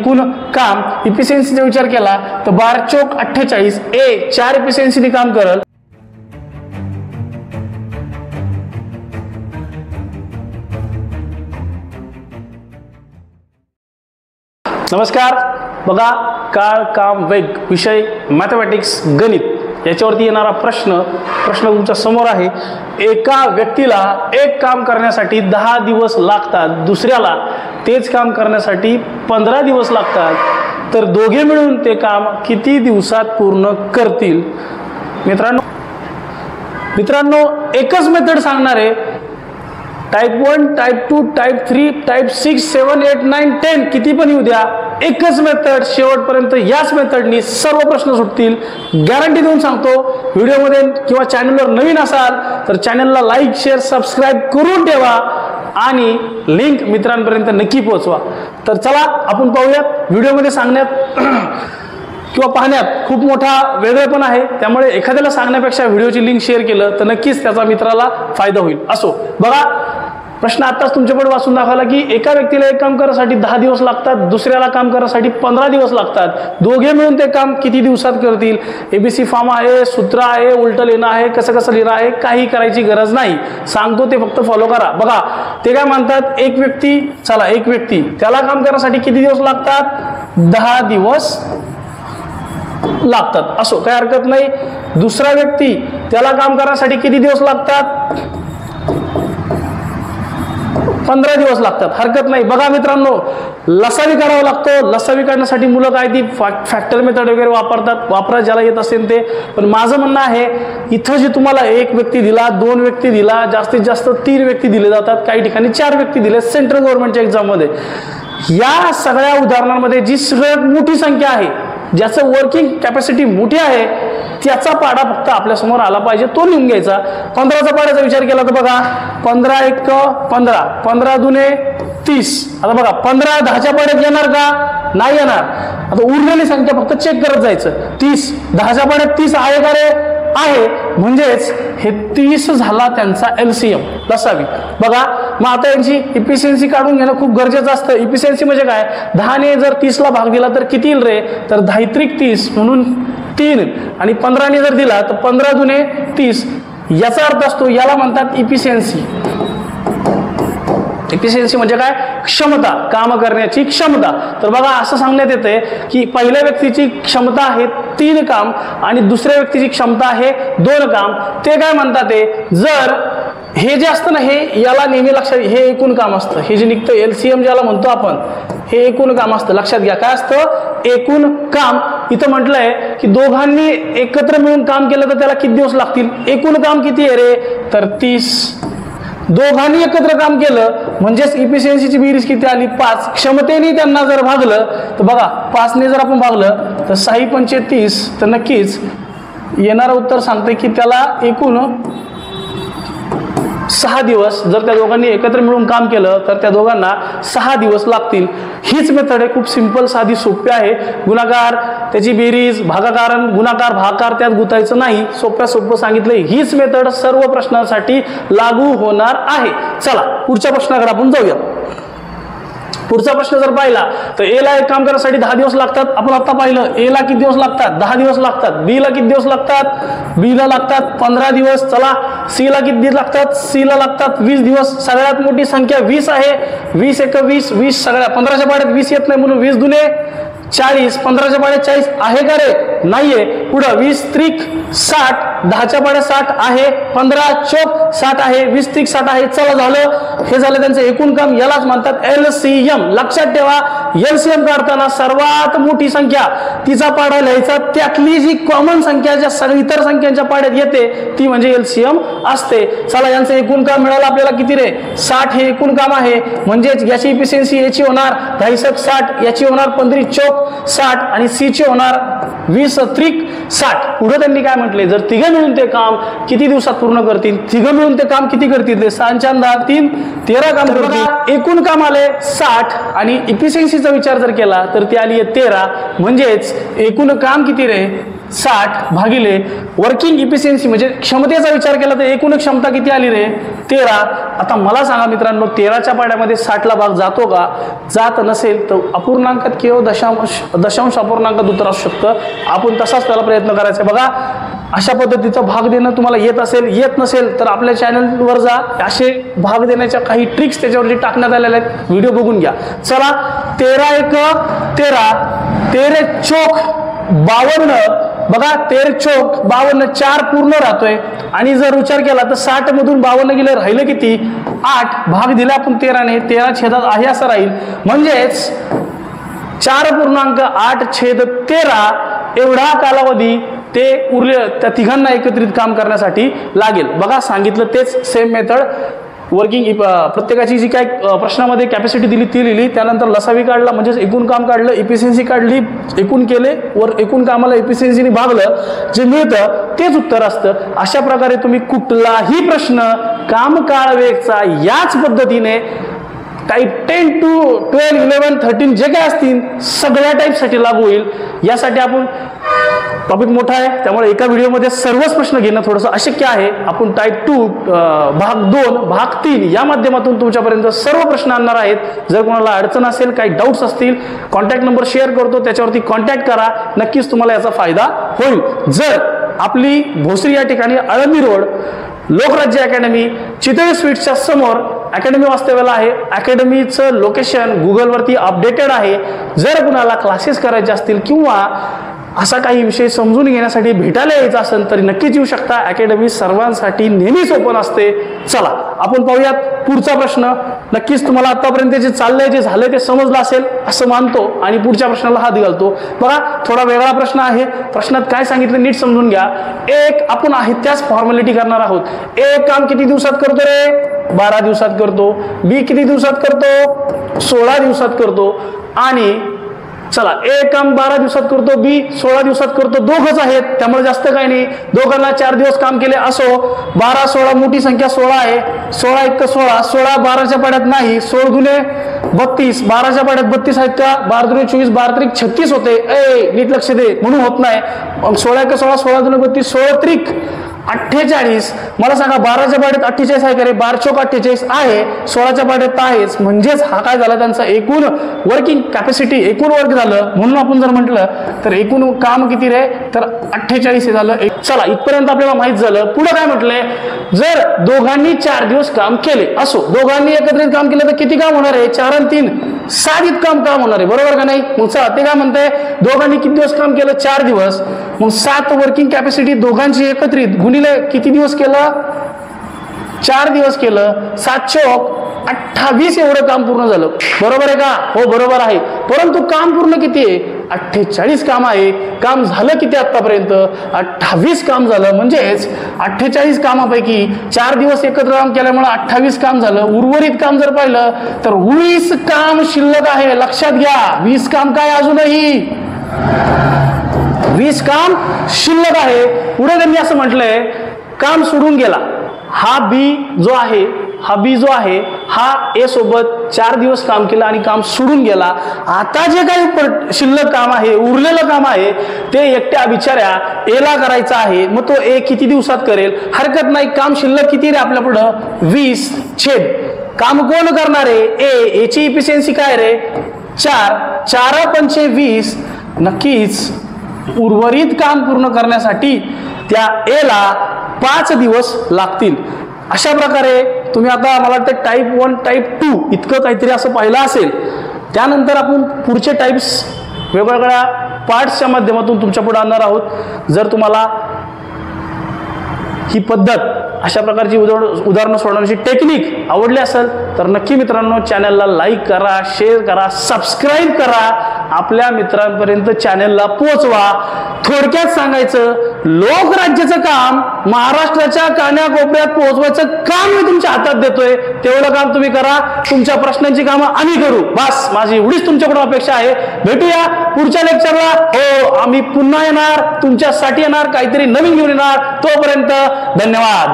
एकूण काम इफिशियन्सीचा विचार केला तर 12 चौक 48 ए 4 इफिशियन्सीने काम करल। नमस्कार, बघा काळ काम वेग विषय मॅथमॅटिक्स गणित याच्यावरती येणारा प्रश्न तुमच्या समोर आहे। एका व्यक्तीला एक काम करण्यासाठी 10 दिवस लागतात, दुसऱ्याला तेच काम करण्यासाठी 15 दिवस लागतात, तर दोघे मिळून ते काम किती दिवसात पूर्ण करतील? मित्रांनो एकच मेथड सांगणार आहे। टाइप 1, टाइप 2, टाइप 3, टाइप 6, 7, 8, 9, 10 किती पण येऊ द्या, एकच मेथड शेवटपर्यंत याच मेथडनी सर्व प्रश्न सुटतील, गॅरंटी देऊन सांगतो। व्हिडिओमध्ये किंवा चॅनलवर नवीन असाल तर चॅनलला लाईक शेअर सबस्क्राईब करून ठेवा आणि लिंक मित्रांपर्यंत नक्की पोहोचवा। तर चला आपण पाहूयात। व्हिडिओमध्ये सांगण्यात किंवा पाहण्यात खूप मोठा वेगळेपण आहे, त्यामुळे एखाद्याला सांगण्यापेक्षा व्हिडिओची लिंक शेअर केलं तर नक्कीच त्याचा मित्राला फायदा होईल। असो, बघा प्रश्न आताच तुमच्याकडे वाचून दाखवला की एका व्यक्तीला एक काम करण्यासाठी 10 दिवस लागतात, दुसऱ्याला काम करण्यासाठी 15 दिवस लागतात, दोघे मिळून ते काम किती दिवसात करतील? एबीसी फॉर्म आहे, सूत्र आहे, उलटं लिहिणं आहे, कसं लिहिणं आहे, काही करायची गरज नाही, सांगतो ते फक्त फॉलो करा। बघा ते काय म्हणतात, एक व्यक्ती त्याला काम करण्यासाठी किती दिवस लागतात? 10 दिवस लागतात। असो, काही हरकत नाही। दुसरा व्यक्ती त्याला काम करण्यासाठी किती दिवस लागतात? 15 दिवस लागतात, हरकत नाही। बघा मित्रांनो लसावी काढावा लागतो, लसावी काढण्यासाठी मुलं काय ती फॅक्टर मेथड वगैरे वापरा ज्याला येत असेल ते। पण माझं म्हणणं आहे इथं जे तुम्हाला एक व्यक्ती दिला, 2 व्यक्ती दिला, जास्तीत जास्त 3 व्यक्ती दिले जातात, काही ठिकाणी 4 व्यक्ती दिले सेंट्रल गव्हर्नमेंटच्या एक्झाम मध्ये। या सगळ्या उदाहरणांमध्ये जी सगळ्यात मोठी संख्या आहे, ज्याचं वर्किंग कॅपॅसिटी मोठी आहे, त्याचा पाडा फक्त आपल्या समोर आला पाहिजे, तो लिहून घ्यायचा। 15चा पाड्याचा विचार केला तर बघा 15 1 15, 15 दुने 30। आता बघा 15 10च्या पाड्यात येणार का? नाही येणार। आता उरलेली संख्या फक्त चेक करत जायचं। 30 10च्या पाड्यात 30 आहे का रे? आहे, म्हणजेच हे 30 झाला त्यांचा एलसीएम लसावी। बघा मग आता यांची इफिशियन्सी काढून घेणं खूप गरजेचं असतं। इफिशियन्सी म्हणजे काय? 10 ने जर 30 ला भाग दिला तर किती येईल रे? तर 10 30 म्हणून 3, आणि 15 ने जर दिला तर 15 दुने 30। याचा अर्थ असतो, याला म्हणतात इफिशियन्सी। इफिशियन्सी म्हणजे काय? क्षमता, काम करण्याची क्षमता। तर बघा असं सांगण्यात येते की पहिल्या व्यक्तीची क्षमता आहे 3 काम आणि दुसऱ्या व्यक्तीची क्षमता आहे 2 काम। ते काय म्हणतात ते, जर हे जे असतं ना, हे याला नेहमी लक्षात, हे एकूण काम असतं, हे जे निघतं एलसीएम ज्याला म्हणतो आपण, हे एकूण काम असतं। लक्षात घ्या काय असतं? एकूण काम। इथं म्हटलंय की दोघांनी एकत्र मिळून काम केलं तर त्याला किती दिवस लागतील? एकूण काम किती आहे रे? तर 30। दोघांनी एकत्र काम केलं म्हणजेच इफिशियन्सीची बेरीज किती आली? 5। क्षमतेने त्यांना जर भागलं तर बघा 5 ने जर आपण भागलं तर 6 पंचे 30, तर नक्कीच येणारं उत्तर सांगते की त्याला एकूण 6 दिवस, जर त्या दोघांनी एकत्र मिळून काम केलं तर त्या दोघांना 6 दिवस लागतील। हीच मेथड आहे, खूप सिंपल साधी सोपी आहे। गुणाकार, त्याची बेरीज, भागाकार, गुणाकार भागाकार त्यात गुंतायचं नाही, सोपं सांगितलंय। हीच मेथड सर्व प्रश्नांसाठी लागू होणार आहे। चला पुढच्या प्रश्नाकडे आपण जाऊया। पुढचा प्रश्न जर पाहिला तर ए ला एक काम करण्यासाठी 10 दिवस लागतात। आपण आता पाहिलं ए ला किती दिवस लागतात? 10 दिवस लागतात। बी ला किती दिवस लागतात? बी ला लागतात 15 दिवस। चला सी ला किती दिवस लागतात? सी ला लागतात 20 दिवस। सगळ्यात मोठी संख्या 20 आहे। 20 1 20, 20 सगळ्या 15च्या पाड्यात 20 येत नाही म्हणून 20 दुने 40, 15च्या पाड्यात 40 आहे का रे? नाहीये। पुढं 20 त्रिक 60, 10च्या पाड्यात 60 आहे, 15 चौक 60 आहे, 20 त्रिक 60 आहे। चला झालं, हे झालं त्यांचं एकूण काम, यालाच म्हणतात एलसीएम। लक्षात ठेवा एलसीएम काढताना सर्वात मोठी संख्या तिचा पाडा लिहायचा, त्यातली जी कॉमन संख्या ज्या सगळ्या इतर संख्यांच्या पाड्यात येते ती म्हणजे एलसीएम असते। चला यांचं एकूण काम मिळालं आपल्याला किती रे? 60 हे एकूण काम आहे, म्हणजेच याची इफिशियन्सी याची होणार 10 60, याची होणार 15 चौक 60 आणि सी ची होणार 20 त्रिक 60। पुढे त्यांनी काय म्हटले, जर तिघे मिळून ते काम किती दिवसात पूर्ण करतील? तिघे मिळून ते काम किती करतील? 6 × 10 3 13 काम करतील। एकूण काम आले 60 आणि इफिशियन्सीचा विचार जर केला तर ती आली 13, म्हणजेच एकूण काम किती रे? 60 भागिले वर्किंग इफिशियन्सी म्हणजे क्षमतेचा विचार केला तर एकूण क्षमता किती आली रे 13. आता मला सांगा मित्रांनो 13च्या पाड्यामध्ये 60ला भाग जातो का? जात नसेल तर अपूर्णांकात किंवा दशांश अपूर्णांकात उत्तर असू शकतं. आपण तसाच त्याला प्रयत्न करायचा. बघा अशा पद्धतीचा भाग देणं तुम्हाला येत असेल, येत नसेल तर आपल्या चॅनलवर जा, असे भाग देण्याच्या काही ट्रिक्स त्याच्यावरती टाकण्यात आलेल्या आहेत, व्हिडिओ बघून घ्या. चला 13 एक 13, 13 चोक 52. बघा 13 चोक 52, 4 पूर्ण राहतोय आणि जर विचार केला तर 60 मधून 52 गेले, राहिलं किती 8. भाग दिला आपण 13ने, 13 छेदात आहे असं राहील. म्हणजेच 4.8/13 एवढा कालावधी ते उरले त्या तिघांना एकत्रित काम करण्यासाठी लागेल. बघा सांगितलं तेच सेम मेथड. वर्किंग प्रत्येकाची जी काय प्रश्नामध्ये कॅपॅसिटी दिली ती लिहिली, त्यानंतर लसावी काढला म्हणजे एकूण काम काढलं, इफिशियन्सी काढली, एकूण केले, वर एकूण कामाला इफिशियन्सीने भागलं, जे मिळतं तेच उत्तर असतं. अशा प्रकारे तुम्ही कुठलाही प्रश्न काम काळ वेगचा याच पद्धतीने टाईप 10 to 12, 11, 13 जे काय असतील सगळ्या टाईपसाठी लागू होईल. यासाठी आपण टॉपिक मोठा आहे त्यामुळे एका व्हिडिओमध्ये सर्वच प्रश्न घेणं थोडंसं अशक्य आहे. आपण टाईप 2 भाग 2 भाग 3 या माध्यमातून तुमच्यापर्यंत सर्व प्रश्न आणणार आहेत. जर कोणाला अडचण असेल, काही डाऊट्स असतील, कॉन्टॅक्ट नंबर शेअर करतो, त्याच्यावरती कॉन्टॅक्ट करा. नक्कीच तुम्हाला याचा फायदा होईल. जर आपली भोसरी या ठिकाणी आळंदी रोड लोकराज्य अकॅडमी चितळी स्वीट्सच्या समोर अकॅडमी वास्तव्याला आहे. अकॅडमीचं लोकेशन गुगलवरती अपडेटेड आहे. जर कुणाला क्लासेस करायचे असतील किंवा असा काही विषय समजून घेण्यासाठी भेटायला यायचं असेल तरी नक्कीच येऊ शकता. अकॅडमी सर्वांसाठी नेहमीच ओपन असते. चला आपण पाहूयात पुढचा प्रश्न. नक्कीच तुम्हाला आतापर्यंत जे चाललंय, जे झालंय ते समजलं असेल असं मानतो आणि पुढच्या प्रश्नाला हात घालतो. बघा थोडा वेगळा प्रश्न आहे. प्रश्नात काय सांगितलं नीट समजून घ्या. एक आपण आहे त्याच फॉर्मॅलिटी करणार आहोत. एक काम किती दिवसात करतो रे? 12 दिवसात करतो. बी किती दिवसात करतो? 16 दिवसात करतो. आणि चला एक काम 12 दिवसात करतो, बी 16 दिवसात करतो. दोघच आहेत त्यामुळे जास्त काही नाही. दोघांना 4 दिवस काम केले असो. 12 16 मोठी संख्या 16 आहे. 16 1 16, 16 12च्या पाड्यात नाही. 16 गुणे 32, 12च्या पाड्यात 32 आहेत का? 12 दुणे 24, 12 त्रिक 36 होते. नीट लक्ष दे म्हणून होत नाही. 16 1 16, 16 दुणे 32, 16 त्रिक 48. मला सांगा 12च्या पाड्यात 48 आहे का रे? 12 चौक 48 आहे. 16च्या पाड्यात आहेच. म्हणजेच हा काय झाला त्यांचा एकूण वर्किंग कॅपॅसिटी, एकूण वर्क झालं. म्हणून आपण जर म्हटलं तर एकूण काम किती रे? तर 48 हे झालं. चला इथपर्यंत आपल्याला माहित झालं. पुढे काय म्हटलंय? जर दोघांनी 4 दिवस काम केले असो, दोघांनी एकत्रित काम केलं तर किती काम होणार आहे? 4 आणि 3 7 इतकं काम होणार आहे. बरोबर का नाही? मग चला ते काय म्हणताय? दोघांनी किती दिवस काम केलं? 4 दिवस. मग 7 वर्किंग कॅपॅसिटी दोघांची एकत्रित गुणिले किती दिवस केलं? 4 दिवस केलं. 7 चौक 28 एवढं काम पूर्ण झालं. बरोबर आहे का? हो बरोबर आहे. परंतु काम पूर्ण किती आहे? 48 काम आहे. काम झालं किती आतापर्यंत? 28 काम झालं. म्हणजेच 48 कामापैकी 4 दिवस एकत्र काम केल्यामुळे 28 काम झालं. उर्वरित काम जर पाहिलं तर 20 काम शिल्लक आहे. लक्षात घ्या 20 काम काय अजूनही 20 काम शिल्लक आहे. पुढे त्यांनी असं म्हटलंय काम सोडून गेला. हा बी जो आहे, हा बी जो आहे हा ए सोबत 4 दिवस काम केलं आणि काम सोडून गेला. आता जे काही शिल्लक काम आहे, उरलेलं काम आहे ते एकट्या बिचाऱ्या एला करायचं आहे. मग तो ए किती दिवसात करेल? हरकत नाही. काम शिल्लक किती रे आपल्या पुढं? 20 छेद काम कोण करणार आहे? ए. एची इफिशियन्सी काय रे? 4. 4 पंचे 20. नक्कीच उर्वरित काम पूर्ण करण्यासाठी त्या एला 5 दिवस लागतील. अशा प्रकारे तुम्ही आता मला वाटतं टाईप 1 टाईप 2 इतकं काहीतरी असं पाहिलं असेल. त्यानंतर आपण पुढचे टाईप्स वेगवेगळ्या पार्ट्सच्या माध्यमातून तुमच्या पुढे आणणार आहोत. जर तुम्हाला ही पद्धत, अशा प्रकारची उदाहरणं सोडवण्याची टेक्निक आवडली असेल तर नक्की मित्रांनो चॅनलला लाईक करा, शेअर करा, सबस्क्राईब करा, आपल्या मित्रांपर्यंत चॅनलला पोहोचवा. थोडक्यात सांगायचं, लोकराज्याचं काम महाराष्ट्राच्या कानाकोपऱ्यात पोहोचवायचं काम मी तुमच्या हातात देतोय. तेवढं काम तुम्ही करा. तुमच्या प्रश्नांची कामं आम्ही करू. बस माझी एवढीच तुमच्याकडून अपेक्षा आहे. भेटूया पुढच्या लेक्चरला. हो आम्ही पुन्हा येणार, तुमच्यासाठी येणार, काहीतरी नवीन घेऊन येणार. तोपर्यंत धन्यवाद.